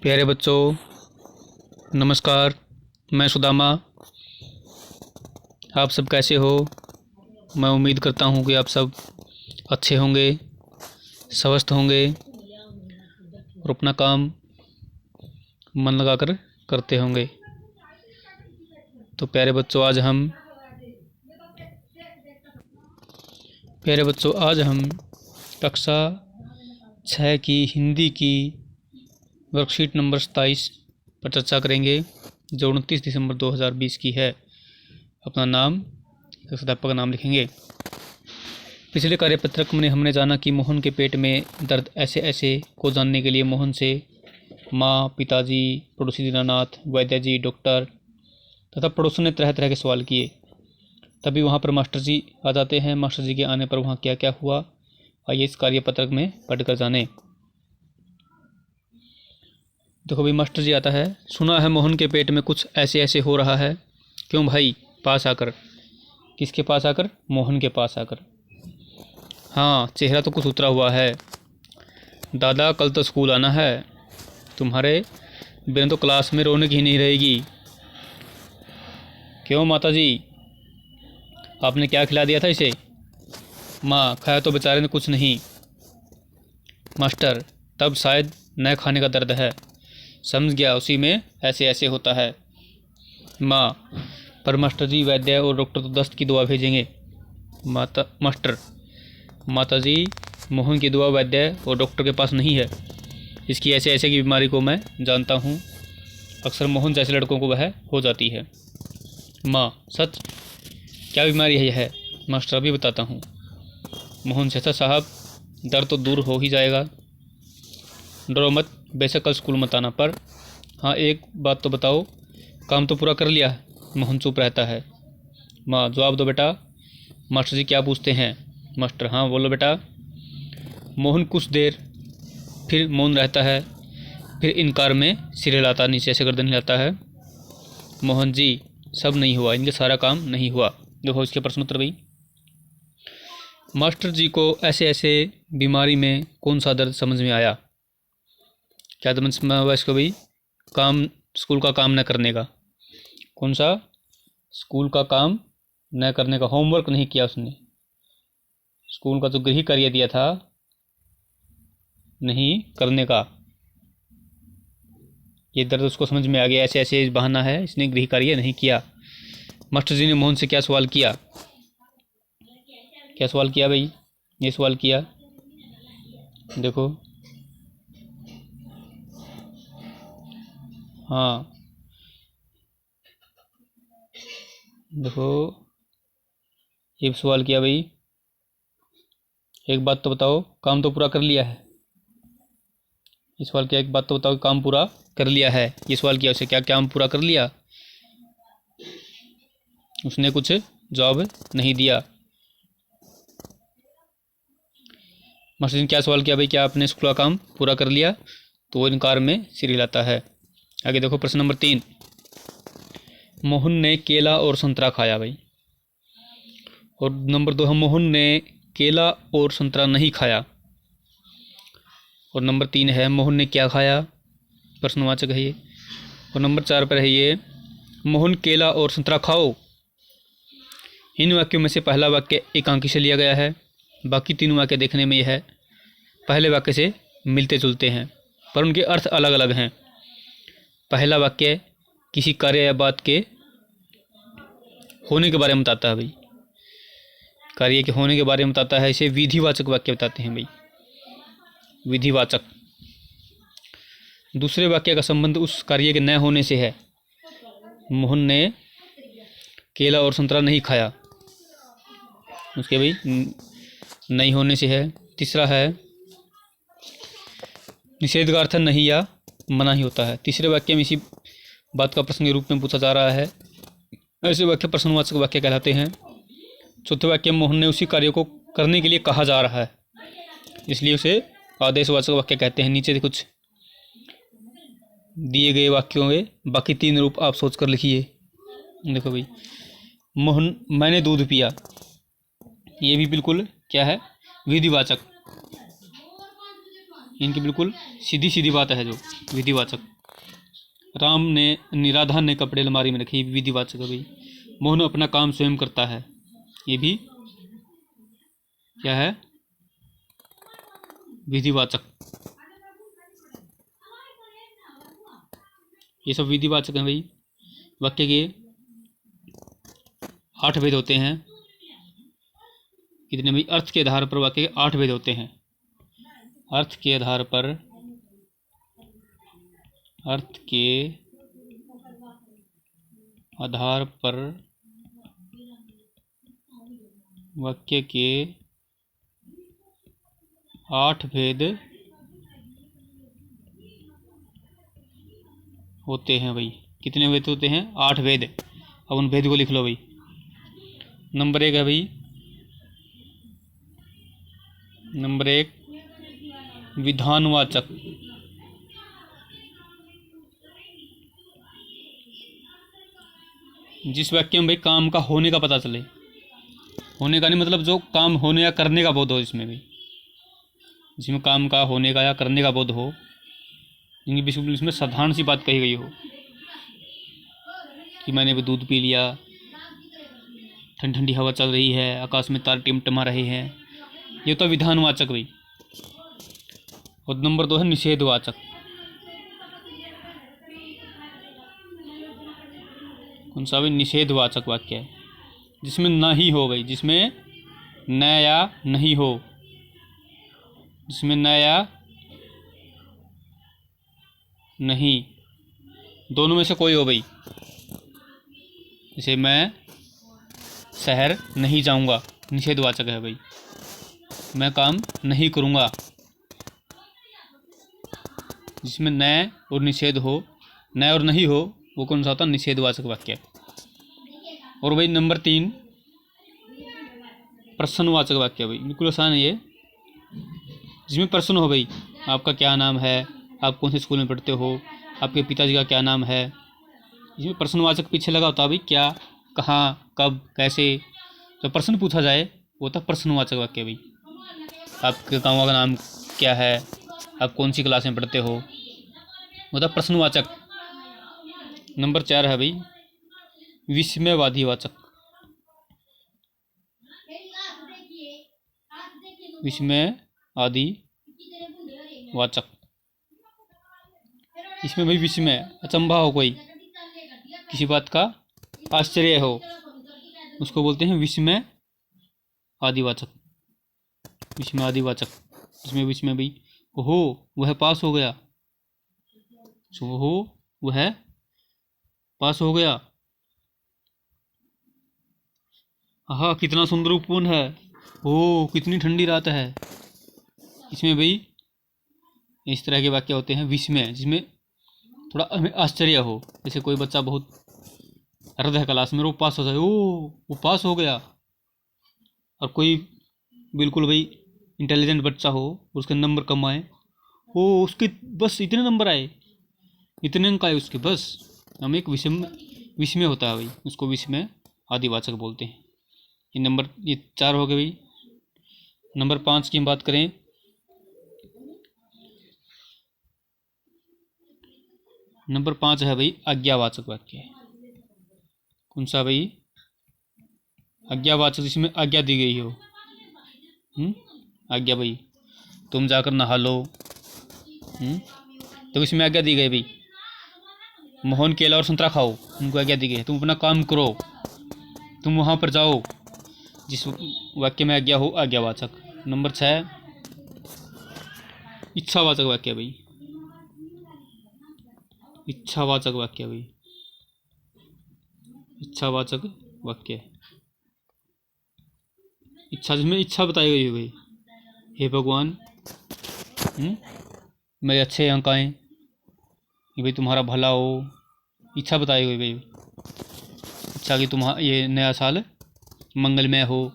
प्यारे बच्चों, नमस्कार। मैं सुदामा। आप सब कैसे हो? मैं उम्मीद करता हूँ कि आप सब अच्छे होंगे, स्वस्थ होंगे और अपना काम मन लगाकर करते होंगे। तो प्यारे बच्चों, आज हम कक्षा 6 की हिंदी की वर्कशीट नंबर 27 पर चर्चा करेंगे, जो 29 दिसंबर 2020 की है। अपना नाम, अध्यापक का नाम लिखेंगे। पिछले कार्यपत्रक में हमने जाना कि मोहन के पेट में दर्द ऐसे ऐसे को जानने के लिए मोहन से माँ, पिताजी, पड़ोसी दीनानाथ, वैद्य जी, डॉक्टर तथा पड़ोसन ने तरह तरह के सवाल किए। तभी वहाँ पर मास्टर जी आ जाते हैं। मास्टर जी के आने पर वहाँ क्या क्या हुआ, आइए इस कार्यपत्रक में पढ़कर जाने। देखो भाई, मास्टर जी आता है। सुना है मोहन के पेट में कुछ ऐसे ऐसे हो रहा है। क्यों भाई? पास आकर। किसके पास आकर? मोहन के पास आकर। हाँ, चेहरा तो कुछ उतरा हुआ है। दादा, कल तो स्कूल आना है। तुम्हारे बिना तो क्लास में रौनक ही नहीं रहेगी। क्यों माता जी, आपने क्या खिला दिया था इसे? माँ, खाया तो बेचारे ने कुछ नहीं। मास्टर, तब शायद न खाने का दर्द है। समझ गया, उसी में ऐसे ऐसे होता है। माँ, पर मास्टर जी, वैद्य और डॉक्टर तो दस्त की दवा भेजेंगे। माता जी, मोहन की दवा वैद्य और डॉक्टर के पास नहीं है। इसकी ऐसे ऐसे की बीमारी को मैं जानता हूँ। अक्सर मोहन जैसे लड़कों को वह हो जाती है। माँ, सच? क्या बीमारी है यह? मास्टर, अभी बताता हूँ। मोहन चाचा साहब, दर्द तो दूर हो ही जाएगा। डरो मत, बेशक कल स्कूल मत आना, पर हाँ एक बात तो बताओ, काम तो पूरा कर लिया? मोहन चुप रहता है। माँ, जवाब दो बेटा। मास्टर जी क्या पूछते हैं? मास्टर, हाँ बोलो बेटा। मोहन कुछ देर फिर मौन रहता है, फिर इनकार में सिर हिलाता, नीचे से गर्दन हिलाता है। मोहन जी, सब नहीं हुआ, इनके सारा काम नहीं हुआ। देखो इसके प्रश्न उत्तर भाई। मास्टर जी को ऐसे ऐसे बीमारी में कौन सा दर्द समझ में आया? क्या समझ में आया इसको भाई? काम, स्कूल का काम न करने का। कौन सा? स्कूल का काम न करने का। होमवर्क नहीं किया उसने। स्कूल का जो गृह कार्य दिया था नहीं करने का, ये दर्द उसको समझ में आ गया। ऐसे ऐसे बहाना है, इसने गृह कार्य नहीं किया। मास्टर जी ने मोहन से क्या सवाल किया? क्या सवाल किया भाई? ये सवाल किया, देखो। हाँ देखो, ये सवाल किया भाई, एक बात तो बताओ, काम तो पूरा कर लिया है। ये सवाल किया, एक बात तो बताओ, काम पूरा कर लिया है। ये सवाल किया उसे, क्या काम पूरा कर लिया? उसने कुछ जवाब नहीं दिया। मास्टर जी ने क्या सवाल किया भाई, क्या आपने स्कूल का काम पूरा कर लिया? तो वो इनकार में सिर हिलाता है। आगे देखो, प्रश्न नंबर 3। मोहन ने केला और संतरा खाया भाई। और नंबर 2 है, मोहन ने केला और संतरा नहीं खाया। और नंबर 3 है, मोहन ने क्या खाया? प्रश्नवाचक है ये। और नंबर 4 पर है ये, मोहन केला और संतरा खाओ। इन वाक्यों में से पहला वाक्य एकांकी से लिया गया है। बाकी तीनों वाक्य देखने में यह पहले वाक्य से मिलते जुलते हैं, पर उनके अर्थ अलग अलग हैं। पहला वाक्य किसी कार्य या बात के होने के बारे में बताता है भाई। कार्य के होने के बारे में बताता है, इसे विधिवाचक वाक्य बताते हैं भाई, विधिवाचक। दूसरे वाक्य का संबंध उस कार्य के न होने से है। मोहन ने केला और संतरा नहीं खाया, उसके भाई नहीं होने से है। तीसरा है, निषेध का अर्थ नहीं या मना ही होता है। तीसरे वाक्य में इसी बात का प्रश्न के रूप में पूछा जा रहा है। ऐसे वाक्य प्रश्नवाचक वाक्य कहलाते हैं। चौथे वाक्य में मोहन ने उसी कार्य को करने के लिए कहा जा रहा है, इसलिए उसे आदेशवाचक वाक्य कहते हैं। नीचे कुछ दिए गए वाक्यों के बाकी 3 रूप आप सोच कर लिखिए। देखो भाई, मोहन, मैंने दूध पिया, ये भी बिल्कुल क्या है? विधिवाचक। इनकी बिल्कुल सीधी सीधी बात है जो विधिवाचक। राम ने राधा ने कपड़े अलमारी में रखे, ये भी विधिवाचक है भाई। मोहन अपना काम स्वयं करता है, ये भी क्या है, विधिवाचक। ये सब विधिवाचक हैं भाई। वाक्य के 8 भेद होते हैं। कितने भाई? अर्थ के आधार पर वाक्य के 8 भेद होते हैं। अर्थ के आधार पर, अर्थ के आधार पर वाक्य के 8 भेद होते हैं भाई। कितने भेद होते हैं? 8 भेद। अब उन भेद को लिख लो भाई। नंबर 1 है भाई, नंबर 1 विधानवाचक। जिस वाक्य में भाई काम का होने का पता चले, होने का नहीं मतलब जो काम होने या करने का बोध हो, इसमें भाई जिसमें काम का होने का या करने का बोध हो, इनकी बिल्कुल इसमें साधारण सी बात कही गई हो कि मैंने भी दूध पी लिया, ठंडी ठंडी हवा चल रही है, आकाश में तारे टिमटिमा रहे हैं, ये तो विधानवाचक भाई। और नंबर 2 है निषेधवाचक। कौन सा भाई? निषेधवाचक वाक्य है जिसमें न ही हो भाई, जिसमें न या नहीं हो, जिसमें न या नहीं दोनों में से कोई हो भाई। जैसे मैं शहर नहीं जाऊंगा, निषेधवाचक है भाई। मैं काम नहीं करूंगा, जिसमें न और निषेध हो, न और नहीं हो, वो कौन सा होता? निषेधवाचक वाक्य। और भाई नंबर 3 प्रश्नवाचक वाक्य भाई। बिल्कुल आसान है ये, जिसमें प्रश्न हो भाई, आपका क्या नाम है, आप कौन से स्कूल में पढ़ते हो, आपके पिताजी का क्या नाम है। जिसमें प्रश्नवाचक पीछे लगा होता है भाई, क्या, कहाँ, कब, कैसे। तो प्रश्न पूछा जाए वो होता प्रश्नवाचक वाक्य भाई। आपके गाँव का नाम क्या है, आप कौन सी क्लास में पढ़ते हो, वो होता प्रश्नवाचक। नंबर 4 है भाई विस्मयवादीवाचक। विस्मय आदि वाचक। इसमें भाई विस्मय, अचंभा हो, कोई किसी बात का आश्चर्य हो, उसको बोलते हैं विस्मय आदिवाचक। विस्मय आदिवाचक, इसमें विस्मय भाई, ओहो वह पास हो गया, ओहो वह पास हो गया, हाँ कितना सुंदर उपवन है, ओह कितनी ठंडी रात है। इसमें भाई इस तरह के वाक्य होते हैं विस्मय, जिसमें थोड़ा हमें आश्चर्य हो। जैसे कोई बच्चा बहुत हृदय क्लास में वो पास हो जाए, ओह वो पास हो गया। और कोई बिल्कुल भाई इंटेलिजेंट बच्चा हो, उसके नंबर कम आए, ओ उसके बस इतने नंबर आए, इतने अंक आए उसके बस। हम एक विस्मय होता है भाई, उसको विस्मय आदिवाचक बोलते हैं। ये 4 हो गए भाई। नंबर 5 की हम बात करें, नंबर 5 है भाई आज्ञावाचक वाक्य। कौन सा भाई? आज्ञावाचक, जिसमें आज्ञा दी गई हो। आज्ञा भाई, तुम जाकर नहा लो। तो इसमें आज्ञा दी गई भाई, मोहन केला और संतरा खाओ, उनको आज्ञा दी गई है, तुम अपना काम करो, तुम वहां पर जाओ। जिस वाक्य में आज्ञा हो, आज्ञावाचक। नंबर 6 इच्छावाचक वाक्य भाई। इच्छावाचक वाक्य भाई, इच्छावाचक वाक्य। इच्छा, जिसमें इच्छा बताई गई है भाई, हे भगवान मेरे अच्छे अंक आए, कि भाई तुम्हारा भला हो, इच्छा बताई गई भाई। इच्छा कि तुम्हारा ये नया साल मंगलमय हो,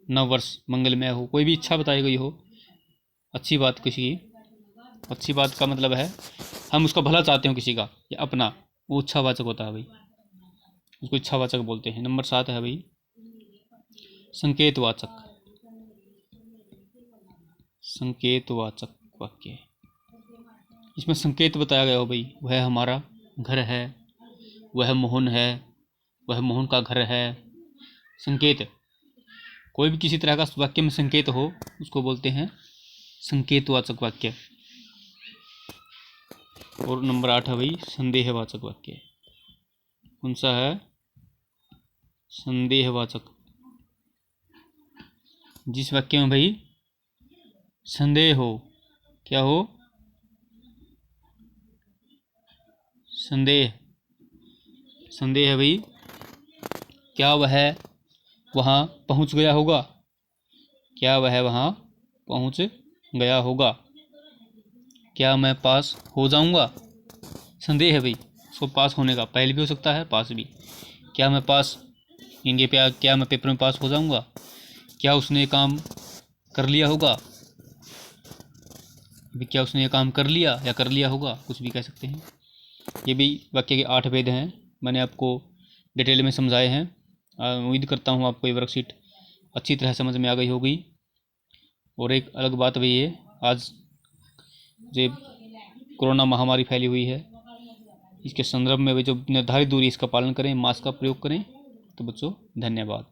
नव वर्ष मंगलमय हो, कोई भी इच्छा बताई गई हो, अच्छी बात किसी की। अच्छी बात का मतलब है हम उसका भला चाहते हो किसी का या अपना, वो इच्छावाचक होता है भाई, उसको इच्छावाचक बोलते हैं। नंबर 7 है भाई संकेतवाचक। संकेतवाचक वाक्य। इसमें संकेत बताया गया हो भाई, वह हमारा घर है, वह मोहन है, वह मोहन का घर है। संकेत, कोई भी किसी तरह का वाक्य में संकेत हो उसको बोलते हैं संकेतवाचक वाक्य। और नंबर 8 है भाई संदेहवाचक वाक्य। कौन सा है? संदेहवाचक। जिस वाक्य में भाई संदेह हो, क्या हो? संदेह। संदेह है भाई, क्या वह वहाँ पहुँच गया होगा? क्या वह वहाँ पहुँच गया होगा? क्या मैं पास हो जाऊँगा? संदेह है भाई उसको पास होने का, पहले भी हो सकता है पास भी। क्या मैं पास इनके पे क्या मैं पेपर में पास हो जाऊँगा? क्या उसने काम कर लिया होगा? अभी क्या उसने ये काम कर लिया या कर लिया होगा, कुछ भी कह सकते हैं। ये भी वाक्य के 8 भेद हैं, मैंने आपको डिटेल में समझाए हैं। उम्मीद करता हूँ आपको ये वर्कशीट अच्छी तरह समझ में आ गई होगी। और एक अलग बात भी है, आज जो कोरोना महामारी फैली हुई है, इसके संदर्भ में भी जो निर्धारित दूरी इसका पालन करें, मास्क का प्रयोग करें। तो बच्चों धन्यवाद।